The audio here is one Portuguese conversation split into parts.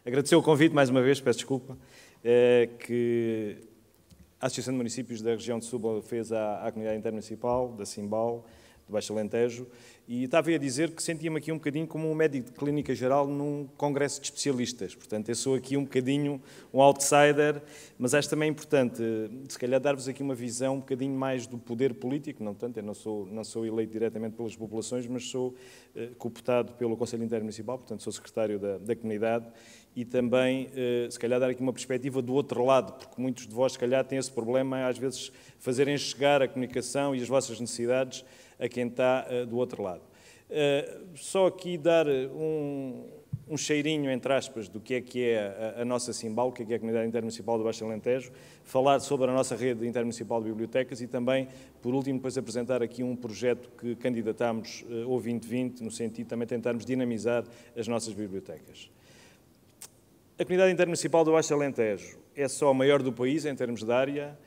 Agradecer o convite mais uma vez, peço desculpa, que a Associação de Municípios da região de Setúbal fez à Comunidade Intermunicipal, da Simbal, do Baixo Alentejo, e estava a dizer que sentia-me aqui um bocadinho como um médico de clínica geral num congresso de especialistas. Portanto, eu sou aqui um bocadinho um outsider, mas acho também importante, se calhar, dar-vos aqui uma visão um bocadinho mais do poder político, não tanto, eu não sou eleito diretamente pelas populações, mas sou cooptado pelo Conselho Intermunicipal, portanto, sou secretário da comunidade, e também, se calhar, dar aqui uma perspectiva do outro lado, porque muitos de vós, se calhar, têm esse problema, às vezes, fazerem chegar a comunicação e as vossas necessidades a quem está do outro lado. Só aqui dar um cheirinho, entre aspas, do que é a nossa Simbal, o que é a Comunidade Intermunicipal do Baixo Alentejo, falar sobre a nossa rede intermunicipal de bibliotecas e também, por último, depois apresentar aqui um projeto que candidatámos ao 2020, no sentido de também tentarmos dinamizar as nossas bibliotecas. A Comunidade Intermunicipal do Baixo Alentejo é só a maior do país em termos de área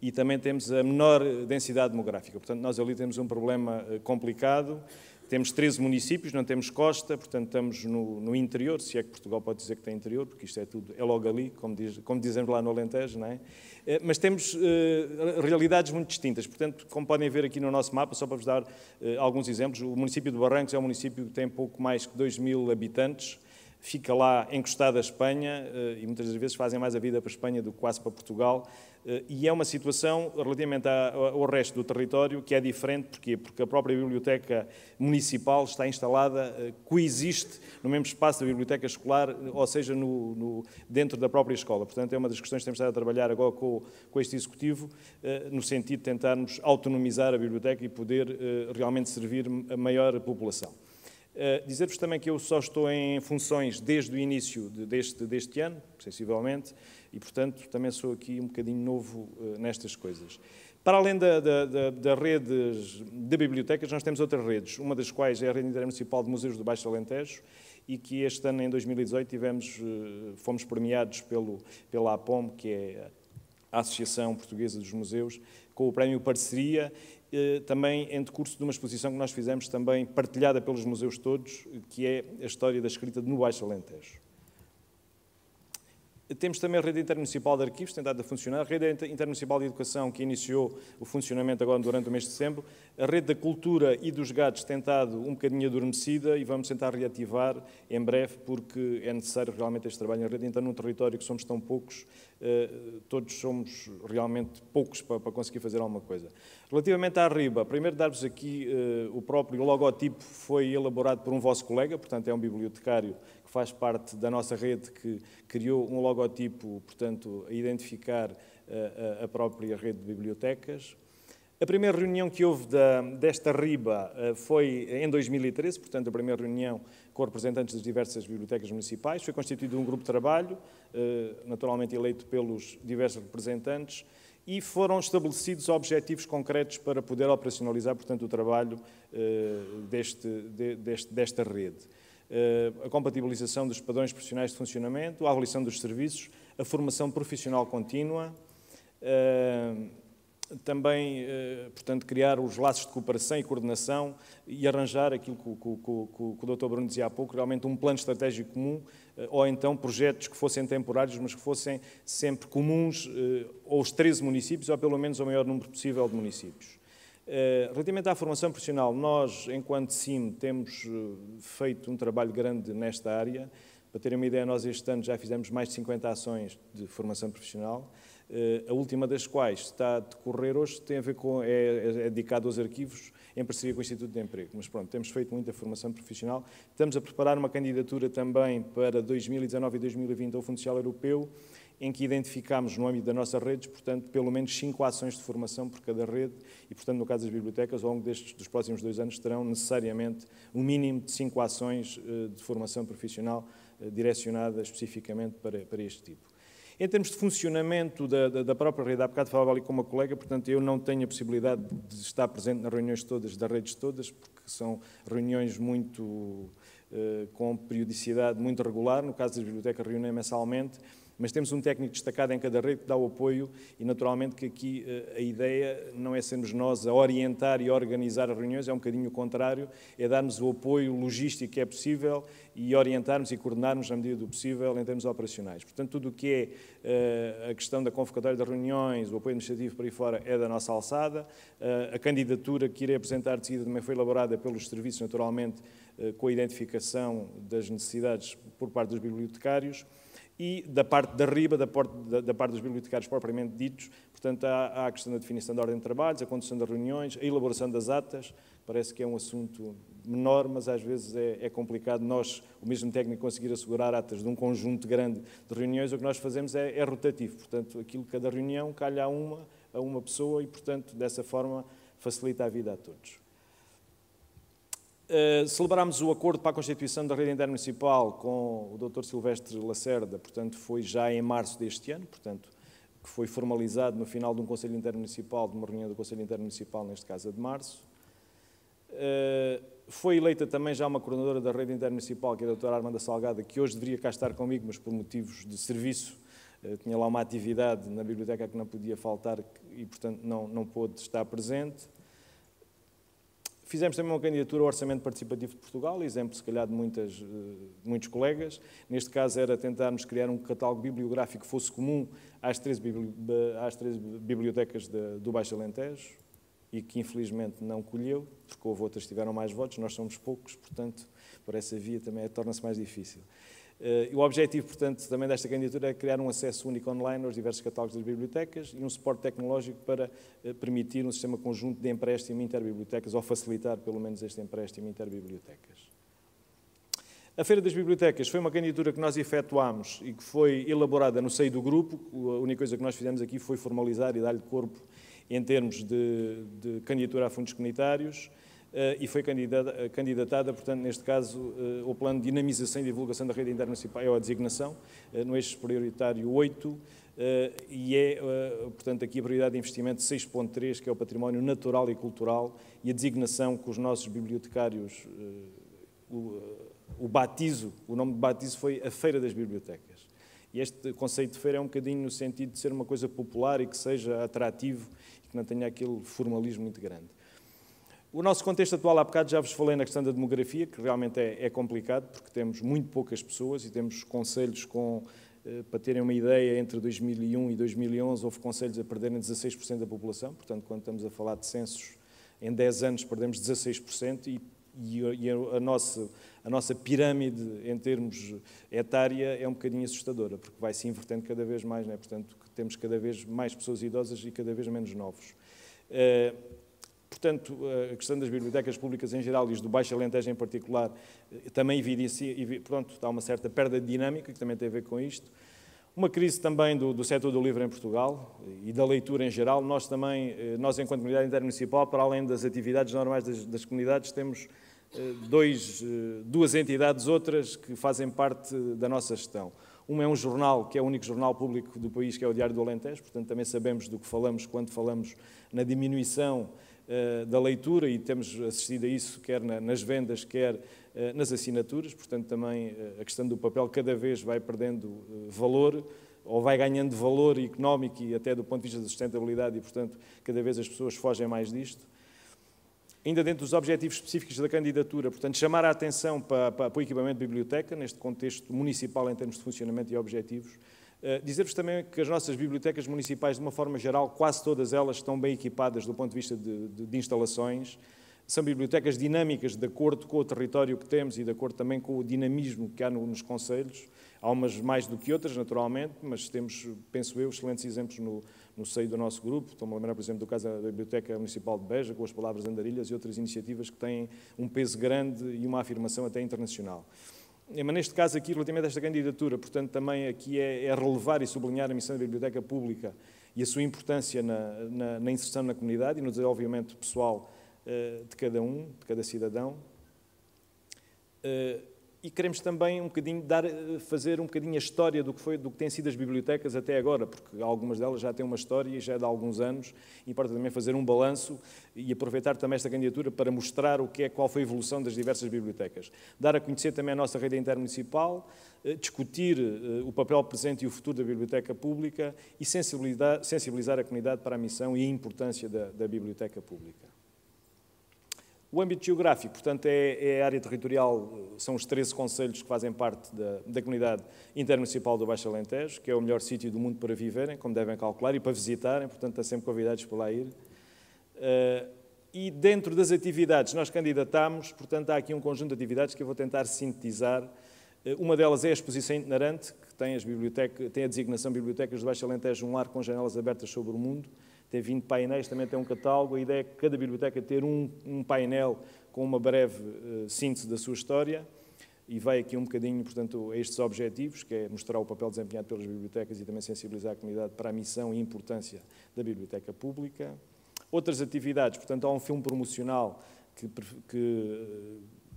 e também temos a menor densidade demográfica. Portanto, nós ali temos um problema complicado. Temos 13 municípios, não temos costa, portanto estamos no interior, se é que Portugal pode dizer que tem interior, porque isto é tudo, é logo ali, como dizemos lá no Alentejo, não é? Mas temos realidades muito distintas, portanto, como podem ver aqui no nosso mapa, só para vos dar alguns exemplos, o município de Barrancos é um município que tem pouco mais que 2.000 habitantes, fica lá encostado à Espanha e muitas das vezes fazem mais a vida para a Espanha do que quase para Portugal. E é uma situação, relativamente ao resto do território, que é diferente. Porquê? Porque a própria biblioteca municipal está instalada, coexiste no mesmo espaço da biblioteca escolar, ou seja, dentro da própria escola. Portanto, é uma das questões que temos estado a trabalhar agora com este Executivo, no sentido de tentarmos autonomizar a biblioteca e poder realmente servir a maior população. Dizer-vos também que eu só estou em funções desde o início deste ano, sensivelmente, e, portanto, também sou aqui um bocadinho novo nestas coisas. Para além da rede de bibliotecas, nós temos outras redes, uma das quais é a Rede Intermunicipal de Museus do Baixo Alentejo, e que este ano, em 2018, fomos premiados pela APOM, que é a Associação Portuguesa dos Museus, com o prémio Parceria, também em decurso de uma exposição que nós fizemos, também partilhada pelos museus todos, que é a história da escrita no Baixo Alentejo. Temos também a Rede Intermunicipal de Arquivos, tem estado a funcionar, a Rede Intermunicipal de Educação, que iniciou o funcionamento agora durante o mês de setembro, a Rede da Cultura e dos Gatos tem estado um bocadinho adormecida e vamos tentar reativar em breve, porque é necessário realmente este trabalho na rede. Então, num território que somos tão poucos, todos somos realmente poucos para conseguir fazer alguma coisa. Relativamente à RIBA, primeiro dar-vos aqui o próprio logotipo foi elaborado por um vosso colega, portanto é um bibliotecário que faz parte da nossa rede, que criou um logotipo, portanto, a identificar a própria rede de bibliotecas. A primeira reunião que houve desta RIBA foi em 2013, portanto, a primeira reunião com representantes das diversas bibliotecas municipais. Foi constituído um grupo de trabalho, naturalmente eleito pelos diversos representantes, e foram estabelecidos objetivos concretos para poder operacionalizar, portanto, o trabalho desta rede. A compatibilização dos padrões profissionais de funcionamento, a avaliação dos serviços, a formação profissional contínua, também, portanto, criar os laços de cooperação e coordenação e arranjar aquilo que o Dr. Bruno dizia há pouco, realmente um plano estratégico comum, ou então projetos que fossem temporários, mas que fossem sempre comuns aos 13 municípios, ou pelo menos ao maior número possível de municípios. Relativamente à formação profissional, nós, enquanto CIM, temos feito um trabalho grande nesta área. Para terem uma ideia, nós este ano já fizemos mais de 50 ações de formação profissional, a última das quais está a decorrer hoje, tem a ver com, é dedicado aos arquivos, em parceria com o Instituto de Emprego. Mas pronto, temos feito muita formação profissional. Estamos a preparar uma candidatura também para 2019 e 2020 ao Fundo Social Europeu, em que identificámos no âmbito das nossas redes, portanto, pelo menos 5 ações de formação por cada rede e, portanto, no caso das bibliotecas, ao longo dos próximos 2 anos, terão necessariamente um mínimo de 5 ações de formação profissional direcionadas especificamente para este tipo. Em termos de funcionamento da própria rede, há bocado falava ali com uma colega, portanto, eu não tenho a possibilidade de estar presente nas reuniões todas, das redes todas, porque são reuniões com periodicidade muito regular. No caso das bibliotecas, reúnem mensalmente, Mas temos um técnico destacado em cada rede que dá o apoio e, naturalmente, que aqui a ideia não é sermos nós a orientar e a organizar as reuniões, é um bocadinho o contrário, é darmos o apoio logístico que é possível e orientarmos e coordenarmos, na medida do possível, em termos operacionais. Portanto, tudo o que é a questão da convocatória das reuniões, o apoio administrativo por aí fora, é da nossa alçada. A candidatura que irei apresentar de seguida também foi elaborada pelos serviços, naturalmente, com a identificação das necessidades por parte dos bibliotecários. E da parte da RIBA, da parte dos bibliotecários propriamente ditos, portanto, há a questão da definição da ordem de trabalhos, a condução das reuniões, a elaboração das atas. Parece que é um assunto menor, mas às vezes é complicado nós, o mesmo técnico, conseguir assegurar atas de um conjunto grande de reuniões. O que nós fazemos é rotativo, portanto, aquilo que cada reunião calha a uma pessoa e, portanto, dessa forma facilita a vida a todos. Celebrámos o acordo para a constituição da rede intermunicipal com o Dr. Silvestre Lacerda, portanto, foi já em março deste ano, portanto, que foi formalizado no final de um Conselho Intermunicipal, de uma reunião do Conselho Intermunicipal, neste caso a de março. Foi eleita também já uma coordenadora da rede intermunicipal, que é a doutora Armanda Salgada, que hoje deveria cá estar comigo, mas por motivos de serviço, tinha lá uma atividade na biblioteca que não podia faltar e, portanto, não pôde estar presente. Fizemos também uma candidatura ao Orçamento Participativo de Portugal, exemplo, se calhar, de muitos colegas. Neste caso, era tentarmos criar um catálogo bibliográfico que fosse comum às 13 bibliotecas do Baixo Alentejo e que, infelizmente, não colheu, porque houve outras que tiveram mais votos, nós somos poucos, portanto, por essa via também torna-se mais difícil. O objetivo, portanto, também desta candidatura é criar um acesso único online aos diversos catálogos das bibliotecas e um suporte tecnológico para permitir um sistema conjunto de empréstimo interbibliotecas, ou facilitar, pelo menos, este empréstimo interbibliotecas. A Feira das Bibliotecas foi uma candidatura que nós efetuámos e que foi elaborada no seio do grupo. A única coisa que nós fizemos aqui foi formalizar e dar-lhe corpo em termos de candidatura a fundos comunitários. E foi candidatada, portanto, neste caso, ao plano de dinamização e divulgação da rede intermunicipal, é a designação, no eixo prioritário 8, e é, portanto, aqui a prioridade de investimento 6.3, que é o património natural e cultural, e a designação com os nossos bibliotecários, o batizo, o nome de batizo foi a Feira das Bibliotecas. E este conceito de feira é um bocadinho no sentido de ser uma coisa popular e que seja atrativo e que não tenha aquele formalismo muito grande. O nosso contexto atual, há bocado já vos falei na questão da demografia, que realmente é complicado, porque temos muito poucas pessoas e temos concelhos para terem uma ideia, entre 2001 e 2011 houve concelhos a perderem 16% da população, portanto, quando estamos a falar de censos, em 10 anos perdemos 16% e a nossa pirâmide em termos etária é um bocadinho assustadora, porque vai se invertendo cada vez mais, né? Portanto, temos cada vez mais pessoas idosas e cada vez menos novos. Portanto, a questão das bibliotecas públicas em geral e os do Baixo Alentejo em particular também evidencia, pronto, há uma certa perda de dinâmica que também tem a ver com isto. Uma crise também do setor do livro em Portugal e da leitura em geral. Nós enquanto comunidade intermunicipal, para além das atividades normais das comunidades, temos duas entidades outras que fazem parte da nossa gestão. Uma é um jornal, que é o único jornal público do país, que é o Diário do Alentejo, portanto também sabemos do que falamos quando falamos na diminuição da leitura e temos assistido a isso quer nas vendas, quer nas assinaturas, portanto também a questão do papel cada vez vai perdendo valor ou vai ganhando valor económico e até do ponto de vista da sustentabilidade e, portanto, cada vez as pessoas fogem mais disto. Ainda dentro dos objetivos específicos da candidatura, portanto, chamar a atenção para o equipamento de biblioteca, neste contexto municipal em termos de funcionamento e objetivos. Dizer-vos também que as nossas bibliotecas municipais, de uma forma geral, quase todas elas estão bem equipadas do ponto de vista de instalações. São bibliotecas dinâmicas de acordo com o território que temos e de acordo também com o dinamismo que há nos concelhos. Há umas mais do que outras, naturalmente, mas temos, penso eu, excelentes exemplos no seio do nosso grupo. Estou-me a lembrar, por exemplo, do caso da Biblioteca Municipal de Beja, com as Palavras Andarilhas e outras iniciativas que têm um peso grande e uma afirmação até internacional. Mas neste caso aqui, relativamente a esta candidatura, portanto, também aqui é relevar e sublinhar a missão da Biblioteca Pública e a sua importância na inserção na comunidade e no desenvolvimento pessoal de cada cidadão. E queremos também fazer um bocadinho a história do que têm sido as bibliotecas até agora, porque algumas delas já têm uma história e já é de alguns anos. Importa também fazer um balanço e aproveitar também esta candidatura para mostrar qual foi a evolução das diversas bibliotecas. Dar a conhecer também a nossa rede intermunicipal, discutir o papel presente e o futuro da biblioteca pública e sensibilizar a comunidade para a missão e a importância da biblioteca pública. O âmbito geográfico, portanto, é a área territorial, são os 13 concelhos que fazem parte da comunidade intermunicipal do Baixo Alentejo, que é o melhor sítio do mundo para viverem, como devem calcular, e para visitarem, portanto, estão sempre convidados para lá ir. E dentro das atividades nós candidatámos, portanto, há aqui um conjunto de atividades que eu vou tentar sintetizar. Uma delas é a exposição itinerante, que tem a designação Bibliotecas do Baixo Alentejo, um lar com janelas abertas sobre o mundo. Tem 20 painéis, também tem um catálogo. A ideia é que cada biblioteca ter um painel com uma breve síntese da sua história e vai aqui um bocadinho, portanto, a estes objetivos, que é mostrar o papel desempenhado pelas bibliotecas e também sensibilizar a comunidade para a missão e importância da biblioteca pública. Outras atividades, portanto, há um filme promocional que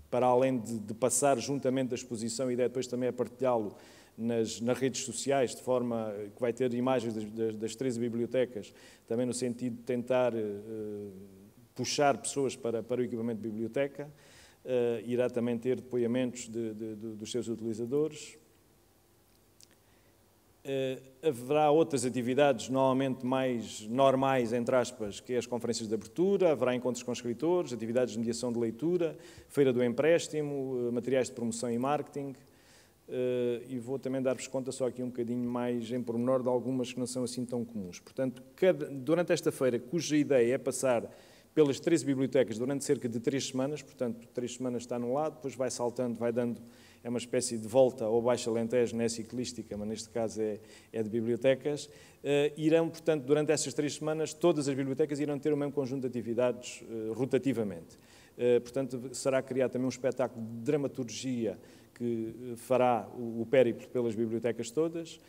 para além de passar juntamente da exposição, a ideia depois também é partilhá-lo nas redes sociais, de forma que vai ter imagens das 13 bibliotecas, também no sentido de tentar puxar pessoas para o equipamento de biblioteca. Irá também ter depoimentos dos seus utilizadores. Haverá outras atividades, normalmente mais normais, entre aspas, que é as conferências de abertura, haverá encontros com escritores, atividades de mediação de leitura, feira do empréstimo, materiais de promoção e marketing. E vou também dar-vos conta só aqui um bocadinho mais em pormenor de algumas que não são assim tão comuns. Portanto, durante esta feira, cuja ideia é passar pelas 13 bibliotecas durante cerca de 3 semanas, portanto, 3 semanas está num lado, depois vai saltando, vai dando, é uma espécie de volta ao Baixo Alentejo, não é ciclística, mas neste caso é de bibliotecas. Irão, portanto, durante essas 3 semanas, todas as bibliotecas irão ter o mesmo conjunto de atividades rotativamente. Portanto, será criado também um espetáculo de dramaturgia que fará o périplo pelas bibliotecas todas,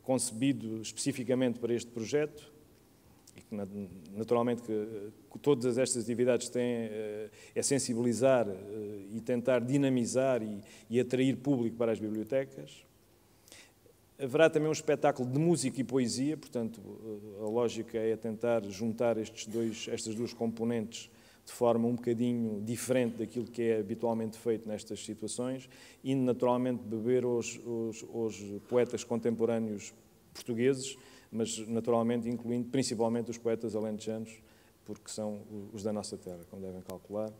concebido especificamente para este projeto, e que, naturalmente, que todas estas atividades têm é sensibilizar e tentar dinamizar e atrair público para as bibliotecas. Haverá também um espetáculo de música e poesia, portanto, a lógica é tentar juntar estas duas componentes de forma um bocadinho diferente daquilo que é habitualmente feito nestas situações, e naturalmente beber aos poetas contemporâneos portugueses, mas naturalmente incluindo principalmente os poetas alentejanos, porque são os da nossa terra, como devem calcular.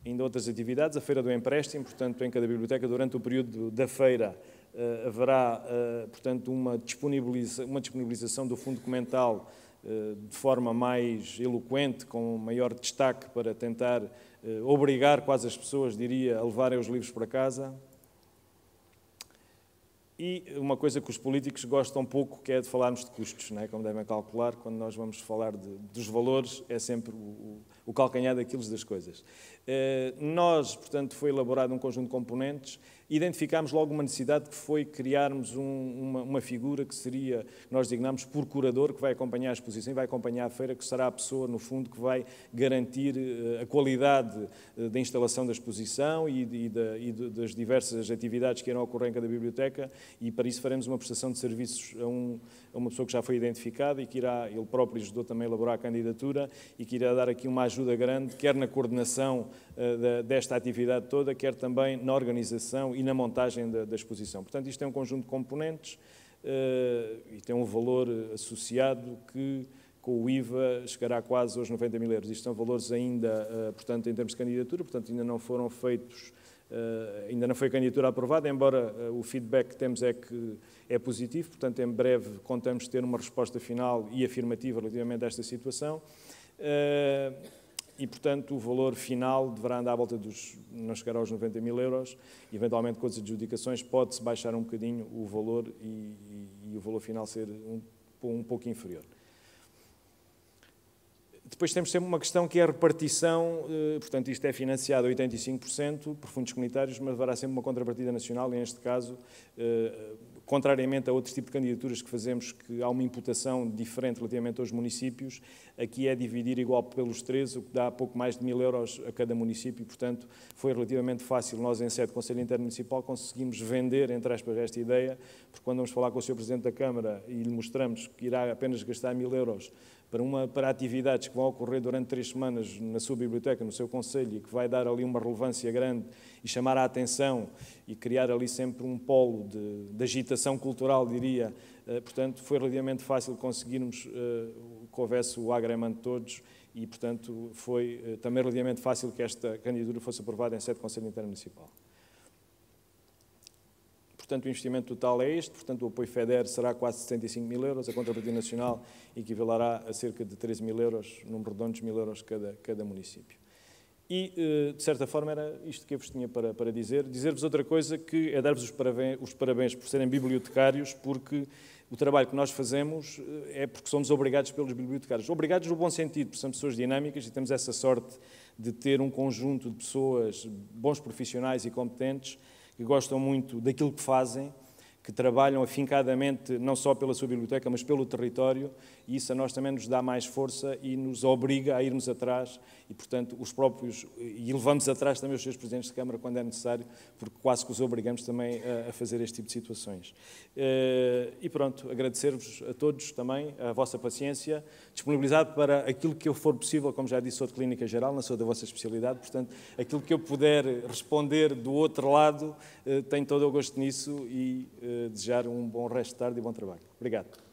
Ainda outras atividades, a Feira do Empréstimo, portanto, em cada biblioteca, durante o período da feira, haverá, portanto, uma disponibilização do fundo documental de forma mais eloquente, com maior destaque, para tentar obrigar quase as pessoas, diria, a levarem os livros para casa. E uma coisa que os políticos gostam pouco, que é de falarmos de custos, não é? Como devem calcular, quando nós vamos falar dos valores, é sempre o calcanhar daquilo das coisas. Nós, portanto, foi elaborado um conjunto de componentes, identificámos logo uma necessidade, que foi criarmos uma figura que seria, nós designamos por curador, que vai acompanhar a exposição e vai acompanhar a feira, que será a pessoa, no fundo, que vai garantir a qualidade da instalação da exposição e das diversas atividades que irão ocorrer em cada biblioteca, e para isso faremos uma prestação de serviços a uma pessoa que já foi identificada e que irá, ele próprio ajudou também a elaborar a candidatura, e que irá dar aqui uma ajuda grande, quer na coordenação desta atividade toda, quer também na organização e na montagem da exposição. Portanto, isto é um conjunto de componentes e tem um valor associado que, com o IVA, chegará quase aos 90 mil euros. Isto são valores ainda, portanto, em termos de candidatura, portanto, ainda não foram feitos, ainda não foi a candidatura aprovada, embora o feedback que temos é que é positivo. Portanto, em breve contamos ter uma resposta final e afirmativa relativamente a esta situação. E, portanto, o valor final deverá andar à volta não chegar aos 90 mil euros, eventualmente com as adjudicações pode-se baixar um bocadinho o valor e o valor final ser um pouco inferior. Depois temos sempre uma questão que é a repartição, portanto, isto é financiado a 85% por fundos comunitários, mas haverá sempre uma contrapartida nacional, e neste caso, contrariamente a outros tipos de candidaturas que fazemos, que há uma imputação diferente relativamente aos municípios, aqui é dividir igual pelos 3, o que dá pouco mais de 1000 euros a cada município, e, portanto, foi relativamente fácil. Nós, em sede do Conselho Intermunicipal, conseguimos vender, entre aspas, esta ideia, porque quando vamos falar com o Sr. Presidente da Câmara e lhe mostramos que irá apenas gastar 1000 euros para atividades que vão ocorrer durante 3 semanas na sua biblioteca, no seu concelho, e que vai dar ali uma relevância grande e chamar a atenção e criar ali sempre um polo de agitação cultural, diria. Portanto, foi relativamente fácil conseguirmos que houvesse o agreemento de todos e, portanto, foi também relativamente fácil que esta candidatura fosse aprovada em sede do Conselho Intermunicipal. Portanto, o investimento total é este, portanto, o apoio FEDER será quase 75 mil euros, a contrapartida nacional equivalerá a cerca de 13 mil euros, número redondo de 1000 euros cada município. E, de certa forma, era isto que eu vos tinha para dizer. Dizer-vos outra coisa, que é dar-vos os parabéns por serem bibliotecários, porque o trabalho que nós fazemos é porque somos obrigados pelos bibliotecários. Obrigados no bom sentido, porque somos pessoas dinâmicas e temos essa sorte de ter um conjunto de pessoas, bons profissionais e competentes, que gostam muito daquilo que fazem, que trabalham afincadamente não só pela sua biblioteca, mas pelo território, e isso a nós também nos dá mais força e nos obriga a irmos atrás e, portanto, e levamos atrás também os seus presidentes de Câmara quando é necessário, porque quase que os obrigamos também a fazer este tipo de situações. E pronto, agradecer-vos a todos também a vossa paciência, disponibilizado para aquilo que eu for possível, como já disse, sou de Clínica Geral, não sou da vossa especialidade, portanto, aquilo que eu puder responder do outro lado, tenho todo o gosto nisso e desejar um bom resto de tarde e bom trabalho. Obrigado.